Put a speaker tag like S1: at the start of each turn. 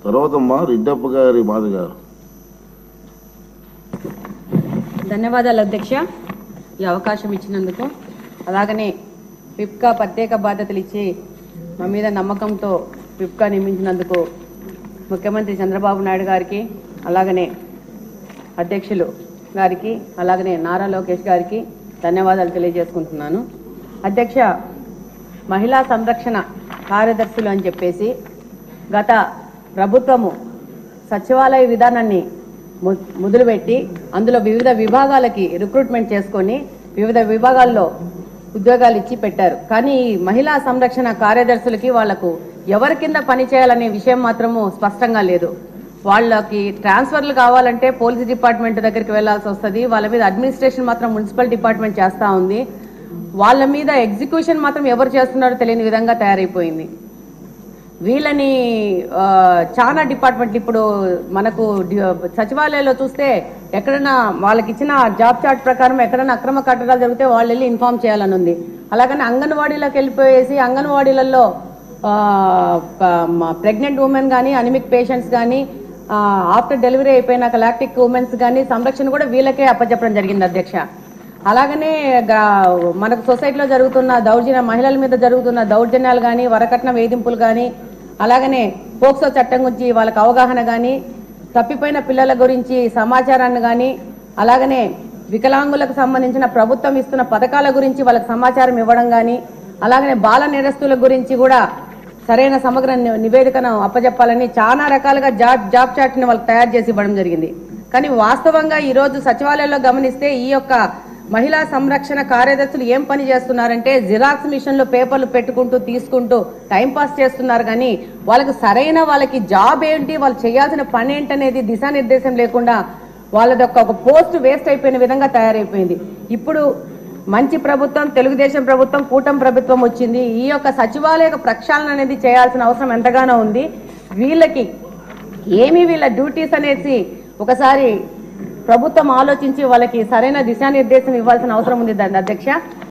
S1: తర్వాత మా రెడ్డప్ప గారి బాధ గారు.
S2: ధన్యవాదాలు అధ్యక్ష, ఈ అవకాశం ఇచ్చినందుకు. అలాగనే పిప్కా ప్రత్యేక బాధ్యతలు ఇచ్చి మా మీద నమ్మకంతో పిప్కా నియమించినందుకు ముఖ్యమంత్రి చంద్రబాబు నాయుడు గారికి, అలాగనే అధ్యక్షులు గారికి, అలాగనే నారా లోకేష్ గారికి ధన్యవాదాలు తెలియజేసుకుంటున్నాను. అధ్యక్ష, మహిళా సంరక్షణ కార్యదర్శులు అని చెప్పేసి గత ప్రభుత్వము సచివాలయ విధానాన్ని మొదలుపెట్టి అందులో వివిధ విభాగాలకి రిక్రూట్మెంట్ చేసుకొని వివిధ విభాగాల్లో ఉద్యోగాలు ఇచ్చి పెట్టారు. కానీ ఈ మహిళా సంరక్షణ కార్యదర్శులకి వాళ్లకు ఎవరి కింద పనిచేయాలనే విషయం మాత్రము స్పష్టంగా లేదు. వాళ్ళకి ట్రాన్స్ఫర్లు కావాలంటే పోలీస్ డిపార్ట్మెంట్ దగ్గరికి వెళ్లాల్సి వస్తుంది. వాళ్ళ మీద అడ్మినిస్ట్రేషన్ మాత్రం మున్సిపల్ డిపార్ట్మెంట్ చేస్తూ ఉంది. వాళ్ళ మీద ఎగ్జిక్యూషన్ మాత్రం ఎవరు చేస్తున్నారో తెలియని విధంగా తయారైపోయింది. వీళ్ళని చాలా డిపార్ట్మెంట్లు ఇప్పుడు మనకు సచివాలయంలో చూస్తే ఎక్కడైనా వాళ్ళకి ఇచ్చిన జాబ్ చార్ట్ ప్రకారం ఎక్కడైనా అక్రమ కట్టడాలు జరిగితే వాళ్ళు వెళ్ళి ఇన్ఫార్మ్ చేయాలని ఉంది. అలాగని అంగన్వాడీలోకి వెళ్ళిపోయేసి అంగన్వాడీలలో ప్రెగ్నెంట్ ఉమెన్ కానీ, అనిమిక్ పేషెంట్స్ కానీ, ఆఫ్టర్ డెలివరీ అయిపోయినాక లాక్టిక్ ఉమెన్స్ కానీ సంరక్షణ కూడా వీళ్ళకే అప్పచెప్పడం జరిగింది అధ్యక్ష. అలాగనే మనకు సొసైటీలో జరుగుతున్న మహిళల మీద జరుగుతున్న దౌర్జన్యాలు కానీ, వరకట్న వేధింపులు కానీ, అలాగనే పోక్సో చట్టం గురించి వాళ్ళకి అవగాహన కానీ, తప్పిపోయిన పిల్లల గురించి సమాచారాన్ని కానీ, అలాగనే వికలాంగులకు సంబంధించిన ప్రభుత్వం ఇస్తున్న పథకాల గురించి వాళ్ళకి సమాచారం ఇవ్వడం కానీ, అలాగనే బాల నేరస్తుల గురించి కూడా సరైన సమగ్ర నివేదికను అప్పచెప్పాలని చాలా రకాలుగా జాబ్ చార్ట్ని వాళ్ళకి తయారు చేసి ఇవ్వడం జరిగింది. కానీ వాస్తవంగా ఈరోజు సచివాలయంలో గమనిస్తే ఈ యొక్క మహిళా సంరక్షణ కార్యదర్శులు ఏం పని చేస్తున్నారంటే జిరాక్స్ మిషన్ లో పేపర్లు పెట్టుకుంటూ తీసుకుంటూ టైంపాస్ చేస్తున్నారు. కానీ వాళ్ళకి జాబ్ ఏంటి, వాళ్ళు చేయాల్సిన పని ఏంటనేది దిశానిర్దేశం లేకుండా వాళ్ళది ఒక పోస్ట్ వేస్ట్ అయిపోయిన విధంగా తయారైపోయింది. ఇప్పుడు మంచి ప్రభుత్వం, తెలుగుదేశం ప్రభుత్వం, కూటమి ప్రభుత్వం వచ్చింది. ఈ యొక్క సచివాలయ ప్రక్షాళన అనేది చేయాల్సిన అవసరం ఎంతగానో ఉంది. వీళ్ళకి వీళ్ళ డ్యూటీస్ అనేసి ఒకసారి ప్రభుత్వం ఆలోచించి వాళ్ళకి సరైన దిశానిర్దేశం ఇవ్వాల్సిన అవసరం ఉంది అధ్యక్ష.